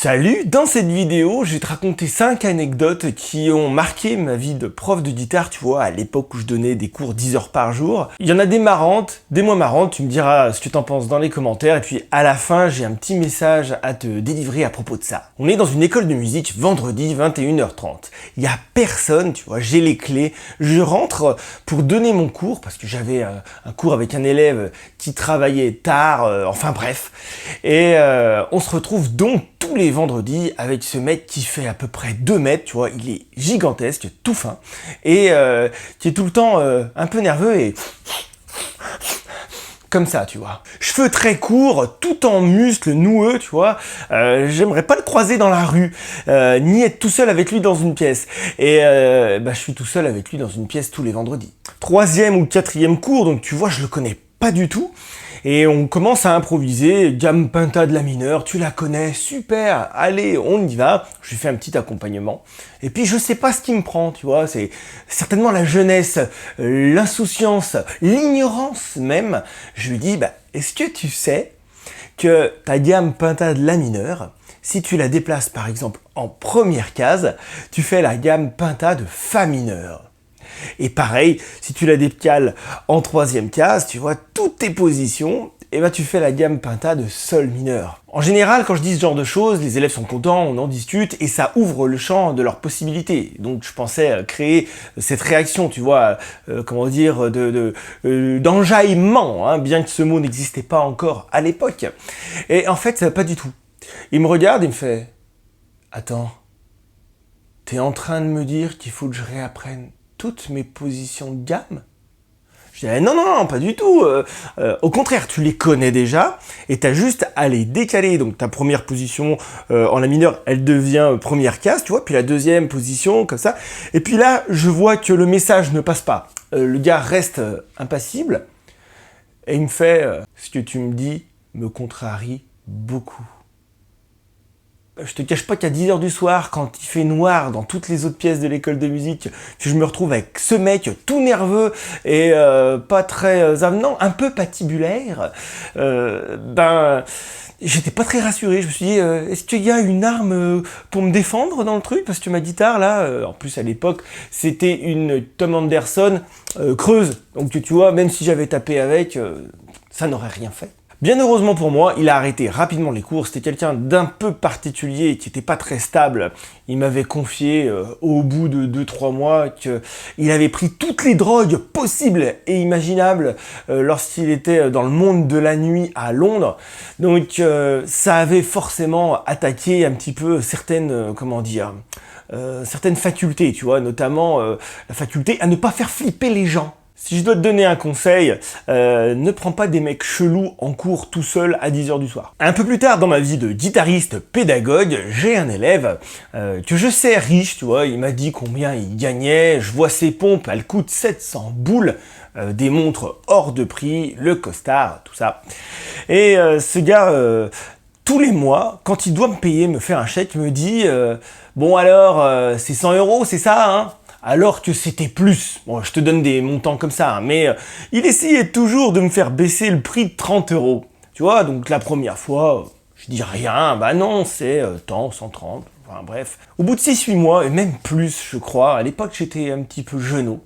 Salut, dans cette vidéo, je vais te raconter 5 anecdotes qui ont marqué ma vie de prof de guitare, tu vois, à l'époque où je donnais des cours 10 heures par jour. Il y en a des marrantes, des moins marrantes, tu me diras ce que t'en penses dans les commentaires, et puis à la fin, j'ai un petit message à te délivrer à propos de ça. On est dans une école de musique, vendredi, 21h30. Il y a personne, tu vois, j'ai les clés, je rentre pour donner mon cours, parce que j'avais un cours avec un élève qui travaillait tard, enfin bref. Et on se retrouve donc tous les vendredis avec ce mec qui fait à peu près 2 mètres, tu vois, il est gigantesque, tout fin, et qui est tout le temps un peu nerveux et comme ça, tu vois. Cheveux très courts, tout en muscles noueux, tu vois. J'aimerais pas le croiser dans la rue, ni être tout seul avec lui dans une pièce. Et je suis tout seul avec lui dans une pièce tous les vendredis. 3e ou 4e cours, donc tu vois, je le connais pas du tout. Et on commence à improviser, gamme Pinta de la mineure, tu la connais, super, allez, on y va. Je lui fais un petit accompagnement. Et puis je sais pas ce qui me prend, tu vois, c'est certainement la jeunesse, l'insouciance, l'ignorance même. Je lui dis, est-ce que tu sais que ta gamme Pinta de la mineure, si tu la déplaces par exemple en première case, tu fais la gamme Pinta de Fa mineur. Et pareil, si tu la décales en 3e case, tu vois toutes tes positions, et tu fais la gamme Pinta de Sol mineur. En général, quand je dis ce genre de choses, les élèves sont contents, on en discute, et ça ouvre le champ de leurs possibilités. Donc je pensais créer cette réaction, tu vois, d'enjaillement, hein, bien que ce mot n'existait pas encore à l'époque. Et en fait, pas du tout. Il me regarde, il me fait « Attends, t'es en train de me dire qu'il faut que je réapprenne toutes mes positions de gamme ?» Je dis non, pas du tout. Au contraire, tu les connais déjà et tu as juste à les décaler. Donc ta première position en la mineure, elle devient première case, tu vois, puis la 2e position, comme ça. Et puis là, je vois que le message ne passe pas. Le gars reste impassible et il me fait ce que tu me dis me contrarie beaucoup. Je te cache pas qu'à 10h du soir, quand il fait noir dans toutes les autres pièces de l'école de musique, que je me retrouve avec ce mec tout nerveux et pas très avenant, un peu patibulaire, j'étais pas très rassuré. Je me suis dit, est-ce qu'il y a une arme pour me défendre dans le truc? Parce que ma guitare, là, en plus à l'époque, c'était une Tom Anderson creuse. Donc tu vois, même si j'avais tapé avec, ça n'aurait rien fait. Bien heureusement pour moi, il a arrêté rapidement les cours. C'était quelqu'un d'un peu particulier qui n'était pas très stable. Il m'avait confié au bout de 2-3 mois qu'il avait pris toutes les drogues possibles et imaginables lorsqu'il était dans le monde de la nuit à Londres. Donc ça avait forcément attaqué un petit peu certaines, certaines facultés, tu vois, notamment la faculté à ne pas faire flipper les gens. Si je dois te donner un conseil, ne prends pas des mecs chelous en cours tout seul à 10h du soir. Un peu plus tard dans ma vie de guitariste pédagogue, j'ai un élève que je sais riche, tu vois, il m'a dit combien il gagnait, je vois ses pompes, elles coûtent 700 boules, des montres hors de prix, le costard, tout ça. Et ce gars, tous les mois, quand il doit me payer, me faire un chèque, me dit bon alors, c'est 100 €, c'est ça, hein ? Alors que c'était plus. Bon, je te donne des montants comme ça, hein, mais il essayait toujours de me faire baisser le prix de 30 €. Tu vois, donc la première fois, je dis rien, non, c'est tant, 130, enfin bref. Au bout de 6-8 mois, et même plus, je crois, à l'époque j'étais un petit peu jeunot,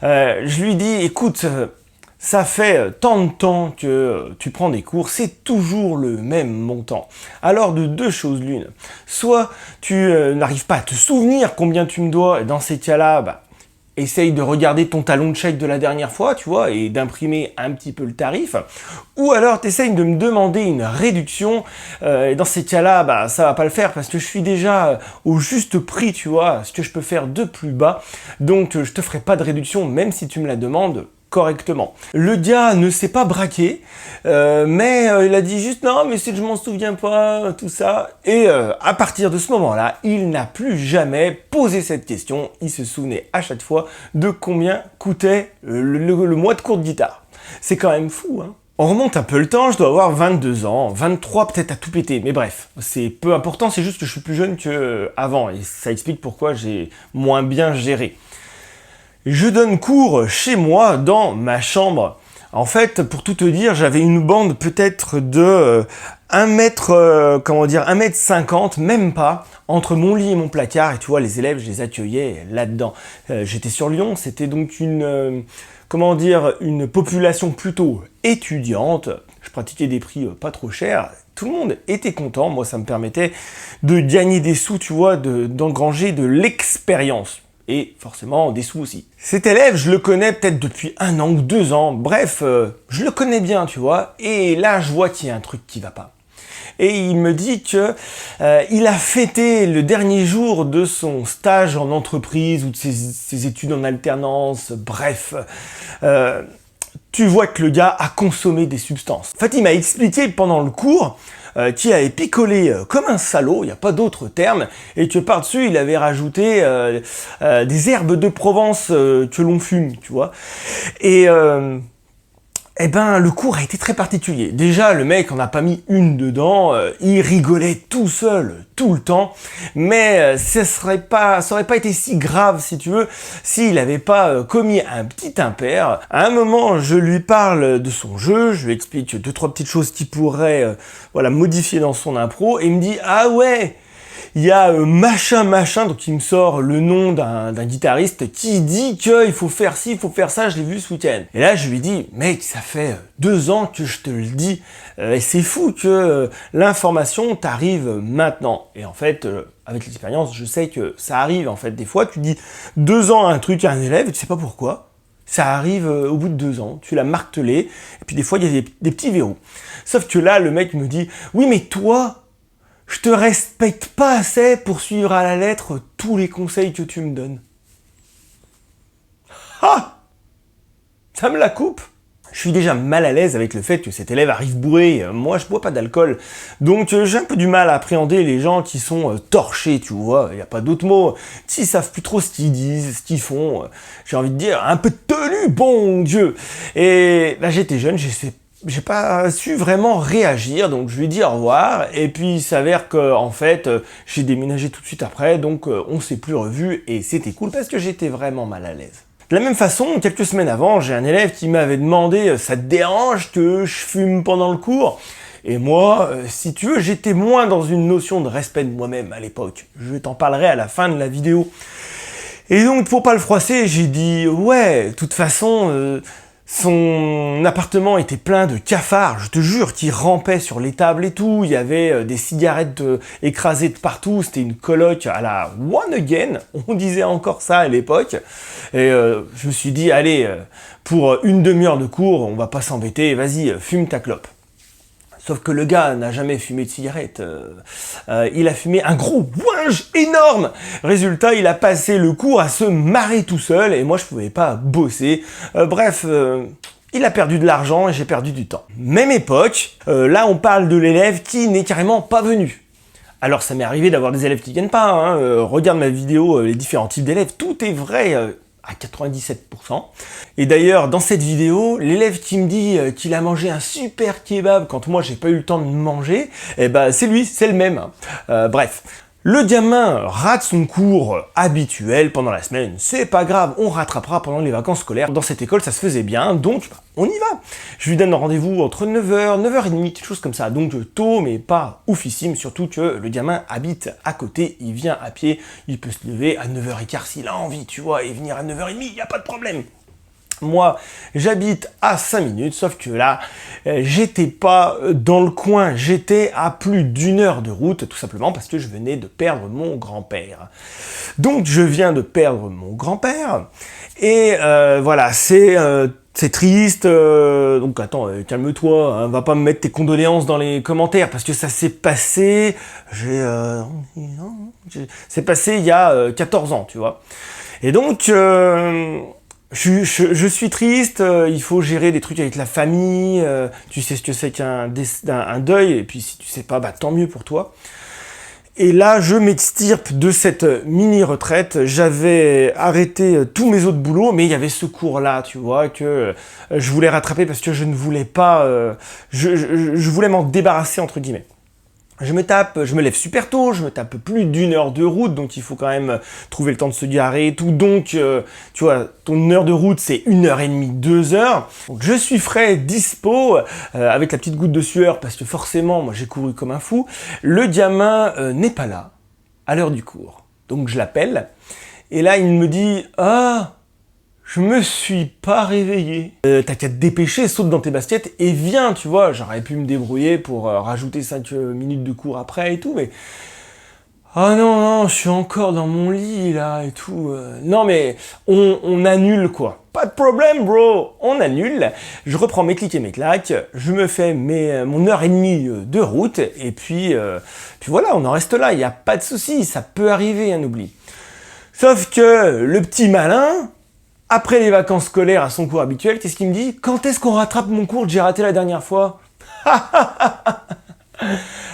je lui dis, écoute, ça fait tant de temps que tu prends des cours, c'est toujours le même montant. Alors de 2 choses l'une. Soit tu n'arrives pas à te souvenir combien tu me dois, et dans ces cas-là, essaye de regarder ton talon de chèque de la dernière fois, tu vois, et d'imprimer un petit peu le tarif. Ou alors tu essayes de me demander une réduction, et dans ces cas-là, ça va pas le faire parce que je suis déjà au juste prix, tu vois, ce que je peux faire de plus bas. Donc je te ferai pas de réduction même si tu me la demandes correctement. Le gars ne s'est pas braqué, mais il a dit juste non, mais c'est que je m'en souviens pas, tout ça. Et à partir de ce moment-là, il n'a plus jamais posé cette question. Il se souvenait à chaque fois de combien coûtait le mois de cours de guitare. C'est quand même fou, hein. On remonte un peu le temps, je dois avoir 22 ans, 23 peut-être à tout péter, mais bref, c'est peu important, c'est juste que je suis plus jeune qu'avant, et ça explique pourquoi j'ai moins bien géré. Je donne cours chez moi, dans ma chambre, En fait, pour tout te dire, j'avais une bande peut-être de 1 mètre, 1 mètre 50, même pas, entre mon lit et mon placard. Et tu vois, les élèves, je les accueillais là-dedans. J'étais sur Lyon, c'était donc une population plutôt étudiante. Je pratiquais des prix pas trop chers. Tout le monde était content. Moi, ça me permettait de gagner des sous, tu vois, d'engranger de l'expérience. Et forcément des sous aussi. Cet élève, je le connais peut-être depuis 1 an ou 2 ans, bref, je le connais bien, tu vois, et là je vois qu'il y a un truc qui va pas. Et il me dit que il a fêté le dernier jour de son stage en entreprise ou de ses études en alternance, bref. Tu vois que le gars a consommé des substances. En fait, il m'a expliqué pendant le cours qui avait picolé comme un salaud, il n'y a pas d'autre terme, et que par-dessus, il avait rajouté des herbes de Provence que l'on fume, tu vois. Et ben, le cours a été très particulier. Déjà, le mec, on n'a pas mis une dedans, il rigolait tout seul, tout le temps, mais ça aurait pas été si grave, si tu veux, s'il n'avait pas commis un petit impair. À un moment, je lui parle de son jeu, je lui explique 2-3 petites choses qui pourraient modifier dans son impro, et il me dit « Ah ouais !» Il y a machin, donc il me sort le nom d'un guitariste qui dit qu'il faut faire ci, il faut faire ça, je l'ai vu ce week-end. Et là, je lui dis, mec, ça fait 2 ans que je te le dis, et c'est fou que l'information t'arrive maintenant. Et en fait, avec l'expérience, je sais que ça arrive, en fait. Des fois, tu dis 2 ans un truc à un élève, et tu sais pas pourquoi. Ça arrive au bout de 2 ans, tu l'as martelé, et puis des fois, il y a des petits verrous. Sauf que là, le mec me dit, oui, mais toi, je te respecte pas assez pour suivre à la lettre tous les conseils que tu me donnes. Ah! Ça me la coupe. Je suis déjà mal à l'aise avec le fait que cet élève arrive bourré. Moi, je bois pas d'alcool. Donc, j'ai un peu du mal à appréhender les gens qui sont torchés, tu vois. Il n'y a pas d'autre mot. S'ils savent plus trop ce qu'ils disent, ce qu'ils font, j'ai envie de dire, un peu de tenue, bon Dieu. Et là, j'étais jeune, j'ai pas su vraiment réagir, donc je lui ai dit au revoir, et puis il s'avère que en fait, j'ai déménagé tout de suite après, donc on s'est plus revus, et c'était cool parce que j'étais vraiment mal à l'aise. De la même façon, quelques semaines avant, j'ai un élève qui m'avait demandé « Ça te dérange que je fume pendant le cours ?» Et moi, si tu veux, j'étais moins dans une notion de respect de moi-même à l'époque. Je t'en parlerai à la fin de la vidéo. Et donc, pour pas le froisser, j'ai dit « Ouais, de toute façon... son appartement était plein de cafards, je te jure, qui rampaient sur les tables et tout. Il y avait des cigarettes écrasées de partout. C'était une coloc à la One Again. On disait encore ça à l'époque. Et je me suis dit, allez, pour 1 demi-heure de cours, on va pas s'embêter. Vas-y, fume ta clope. Sauf que le gars n'a jamais fumé de cigarette. Il a fumé un gros ouinge énorme. Résultat, il a passé le cours à se marrer tout seul et moi je pouvais pas bosser. Bref, il a perdu de l'argent et j'ai perdu du temps. Même époque, là on parle de l'élève qui n'est carrément pas venu. Alors ça m'est arrivé d'avoir des élèves qui viennent pas. Regarde ma vidéo, les différents types d'élèves, tout est vrai. À 97%. Et d'ailleurs, dans cette vidéo, l'élève qui me dit qu'il a mangé un super kebab quand moi j'ai pas eu le temps de manger, eh ben c'est lui, c'est le même. Bref. Le gamin rate son cours habituel pendant la semaine, c'est pas grave, on rattrapera pendant les vacances scolaires. Dans cette école, ça se faisait bien, donc on y va. Je lui donne rendez-vous entre 9h, 9h30, quelque chose comme ça. Donc tôt, mais pas oufissime, surtout que le gamin habite à côté, il vient à pied, il peut se lever à 9h15 s'il a envie, tu vois, et venir à 9h30, il n'y a pas de problème. Moi, j'habite à 5 minutes, sauf que là, j'étais pas dans le coin, j'étais à plus d'1 heure de route, tout simplement parce que je venais de perdre mon grand-père. Donc, je viens de perdre mon grand-père, et voilà, c'est triste, donc attends, calme-toi, hein, va pas me mettre tes condoléances dans les commentaires, parce que ça s'est passé, c'est passé il y a 14 ans, tu vois. Et donc... Je suis triste, il faut gérer des trucs avec la famille, tu sais ce que c'est qu'un deuil, et puis si tu sais pas, bah tant mieux pour toi. Et là, je m'extirpe de cette mini-retraite, j'avais arrêté tous mes autres boulots, mais il y avait ce cours-là, tu vois, que je voulais rattraper parce que je ne voulais pas, je voulais m'en débarrasser, entre guillemets. Je me lève super tôt, je me tape plus d'1 heure de route, donc il faut quand même trouver le temps de se garer et tout. Donc, tu vois, ton heure de route, c'est 1 heure et demie, 2 heures. Donc, je suis frais, dispo, avec la petite goutte de sueur, parce que forcément, moi, j'ai couru comme un fou. Le gamin n'est pas là, à l'heure du cours. Donc, je l'appelle, et là, il me dit « Ah !» Je me suis pas réveillé. T'as qu'à te dépêcher, saute dans tes baskets et viens, tu vois. J'aurais pu me débrouiller pour rajouter 5 minutes de cours après et tout, mais... Ah non, non, je suis encore dans mon lit, là, et tout. Non, mais on annule, quoi. Pas de problème, bro. On annule. Je reprends mes clics et mes claques. Je me fais mon 1 heure et demie de route. Et puis voilà, on en reste là. Il n'y a pas de souci. Ça peut arriver, un oubli. Sauf que le petit malin... Après les vacances scolaires à son cours habituel, qu'est-ce qu'il me dit? Quand est-ce qu'on rattrape mon cours que j'ai raté la dernière fois?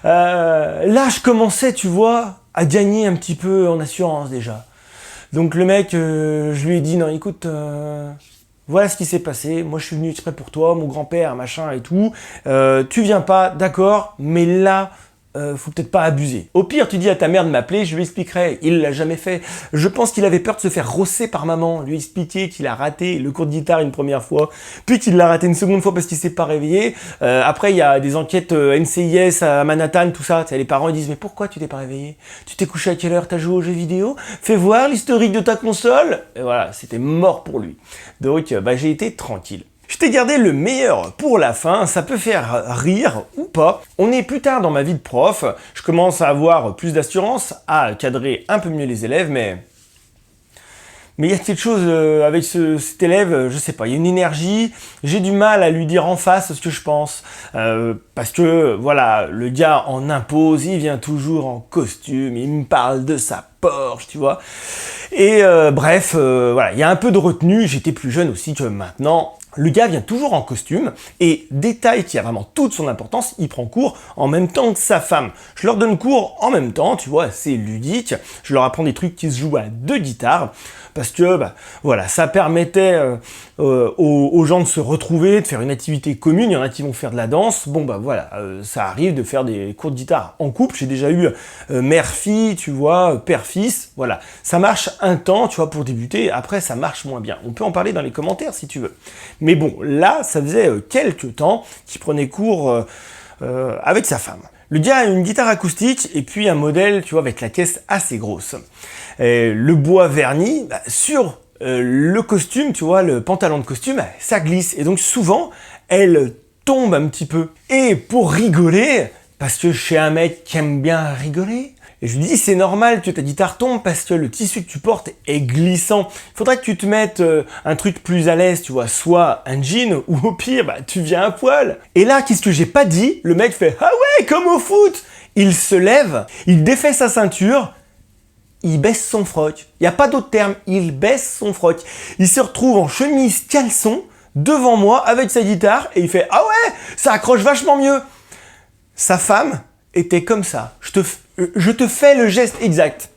Là, je commençais, tu vois, à gagner un petit peu en assurance déjà. Donc le mec, je lui ai dit, non, écoute, voilà ce qui s'est passé. Moi, je suis venu exprès pour toi, mon grand-père, machin et tout. Tu viens pas, d'accord, mais là... faut peut-être pas abuser. Au pire, tu dis à ta mère de m'appeler, je lui expliquerai. Il l'a jamais fait. Je pense qu'il avait peur de se faire rosser par maman, lui expliquer qu'il a raté le cours de guitare une première fois, puis qu'il l'a raté une seconde fois parce qu'il s'est pas réveillé. Après, il y a des enquêtes NCIS à Manhattan, tout ça. Les parents ils disent mais pourquoi tu t'es pas réveillé? Tu t'es couché à quelle heure? T'as joué aux jeux vidéo? Fais voir l'historique de ta console. Et voilà, c'était mort pour lui. Donc, j'ai été tranquille. Je t'ai gardé le meilleur pour la fin, ça peut faire rire ou pas. On est plus tard dans ma vie de prof, je commence à avoir plus d'assurance, à cadrer un peu mieux les élèves, mais il y a quelque chose avec cet élève, je sais pas, il y a une énergie, j'ai du mal à lui dire en face ce que je pense. Parce que, voilà, le gars en impose, il vient toujours en costume, il me parle de sa Porsche, tu vois. Et bref, voilà, il y a un peu de retenue, j'étais plus jeune aussi que maintenant. Le gars vient toujours en costume et détail qui a vraiment toute son importance, il prend cours en même temps que sa femme. Je leur donne cours en même temps, tu vois, c'est ludique. Je leur apprends des trucs qui se jouent à 2 guitares parce que voilà, ça permettait aux gens de se retrouver, de faire une activité commune. Il y en a qui vont faire de la danse. Bon voilà, ça arrive de faire des cours de guitare en couple. J'ai déjà eu mère-fille, tu vois, père-fils. Voilà, ça marche un temps, tu vois, pour débuter. Après, ça marche moins bien. On peut en parler dans les commentaires si tu veux. Mais bon, là, ça faisait quelques temps qu'il prenait cours avec sa femme. Le gars a une guitare acoustique et puis un modèle, tu vois, avec la caisse assez grosse. Le bois verni, sur le costume, tu vois, le pantalon de costume, ça glisse. Et donc souvent, elle tombe un petit peu. Et pour rigoler, parce que je suis un mec qui aime bien rigoler, et je lui dis, c'est normal que ta guitare tombe parce que le tissu que tu portes est glissant. Il faudrait que tu te mettes un truc plus à l'aise, tu vois, soit un jean ou au pire, tu viens à poil. Et là, qu'est-ce que j'ai pas dit? Le mec fait, ah ouais, comme au foot! Il se lève, il défait sa ceinture, il baisse son froc. Il n'y a pas d'autre terme, il baisse son froc. Il se retrouve en chemise caleçon devant moi avec sa guitare et il fait, ah ouais, ça accroche vachement mieux. Sa femme était comme ça. Je te fais le geste exact.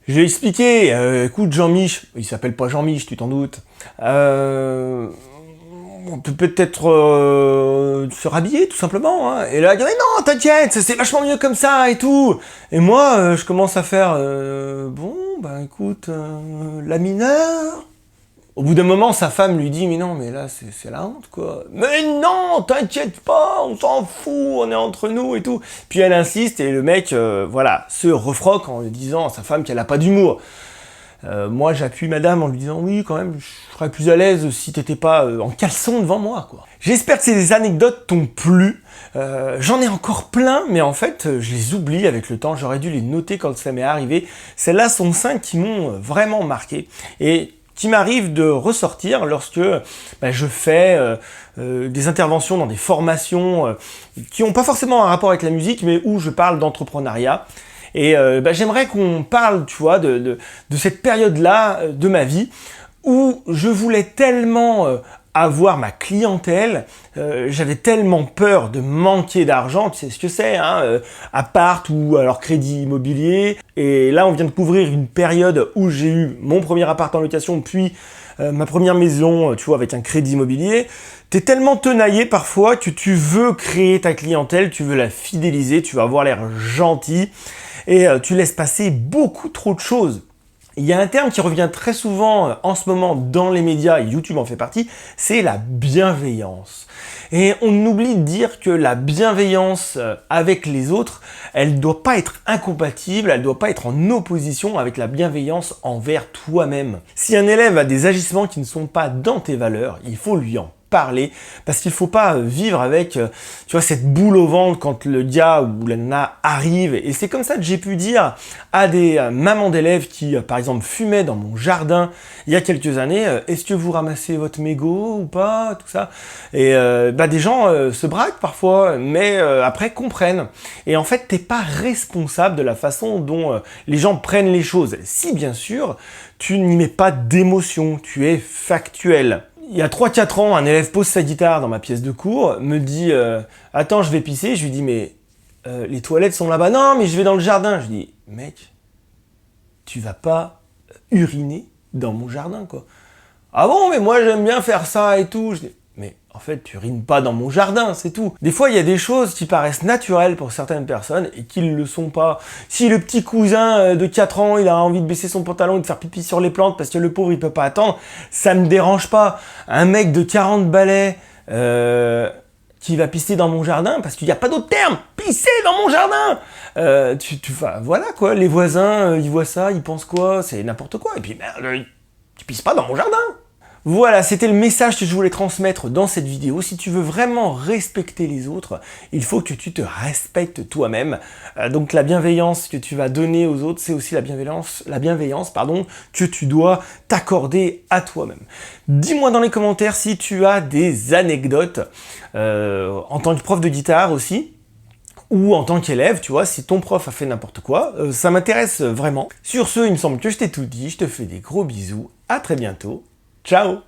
J'ai expliqué, écoute Jean-Mich, il s'appelle pas Jean-Mich, tu t'en doutes. On peut peut-être se rhabiller tout simplement. Hein. Et là, il dit, mais non, t'inquiète, c'est vachement mieux comme ça et tout. Et moi, je commence à faire, écoute, la mineure. Au bout d'un moment, sa femme lui dit, mais non, mais là, c'est la honte, quoi. Mais non, t'inquiète pas, on s'en fout, on est entre nous et tout. Puis elle insiste et le mec, se refroque en lui disant à sa femme qu'elle a pas d'humour. Moi, j'appuie madame en lui disant, oui, quand même, je serais plus à l'aise si t'étais pas en caleçon devant moi, quoi. J'espère que ces anecdotes t'ont plu. J'en ai encore plein, mais en fait, je les oublie avec le temps. J'aurais dû les noter quand ça m'est arrivé. Celles-là sont 5 qui m'ont vraiment marqué. Et qui m'arrive de ressortir lorsque je fais des interventions dans des formations qui n'ont pas forcément un rapport avec la musique, mais où je parle d'entrepreneuriat. Et j'aimerais qu'on parle, tu vois, de cette période-là de ma vie où je voulais tellement avoir ma clientèle, j'avais tellement peur de manquer d'argent, tu sais ce que c'est, hein, appart ou alors crédit immobilier. Et là, on vient de couvrir une période où j'ai eu mon premier appart en location, puis ma première maison, tu vois, avec un crédit immobilier. T'es tellement tenaillé parfois que tu veux créer ta clientèle, tu veux la fidéliser, tu veux avoir l'air gentil et tu laisses passer beaucoup trop de choses. Il y a un terme qui revient très souvent en ce moment dans les médias, et YouTube en fait partie, c'est la bienveillance. Et on oublie de dire que la bienveillance avec les autres, elle ne doit pas être incompatible, elle ne doit pas être en opposition avec la bienveillance envers toi-même. Si un élève a des agissements qui ne sont pas dans tes valeurs, il faut lui en parler, parce qu'il faut pas vivre avec, tu vois, cette boule au ventre quand le gars ou la nana arrive. Et c'est comme ça que j'ai pu dire à des mamans d'élèves qui, par exemple, fumaient dans mon jardin il y a quelques années, est-ce que vous ramassez votre mégot ou pas, tout ça. Et des gens se braquent parfois, mais après comprennent. Et en fait, t'es pas responsable de la façon dont les gens prennent les choses. Si bien sûr, tu n'y mets pas d'émotion, tu es factuel. Il y a 3-4 ans, un élève pose sa guitare dans ma pièce de cours, me dit « Attends, je vais pisser ». Je lui dis « Mais les toilettes sont là-bas ». « Non, mais je vais dans le jardin ». Je dis « Mec, tu vas pas uriner dans mon jardin, quoi. »« Ah bon, mais moi j'aime bien faire ça et tout. » Je dis « Mais en fait, tu urines pas dans mon jardin, c'est tout. » Des fois, il y a des choses qui paraissent naturelles pour certaines personnes et qui ne le sont pas. Si le petit cousin de 4 ans, il a envie de baisser son pantalon et de faire pipi sur les plantes parce que le pauvre, il peut pas attendre, ça me dérange pas. Un mec de 40 balais qui va pisser dans mon jardin, parce qu'il n'y a pas d'autre terme, pisser dans mon jardin, voilà quoi, les voisins, ils voient ça, ils pensent quoi, c'est n'importe quoi. Et puis, merde, tu pisses pas dans mon jardin. Voilà, c'était le message que je voulais transmettre dans cette vidéo. Si tu veux vraiment respecter les autres, il faut que tu te respectes toi-même. Donc la bienveillance que tu vas donner aux autres, c'est aussi la bienveillance, que tu dois t'accorder à toi-même. Dis-moi dans les commentaires si tu as des anecdotes en tant que prof de guitare aussi, ou en tant qu'élève, tu vois, si ton prof a fait n'importe quoi, ça m'intéresse vraiment. Sur ce, il me semble que je t'ai tout dit, je te fais des gros bisous, à très bientôt. Ciao!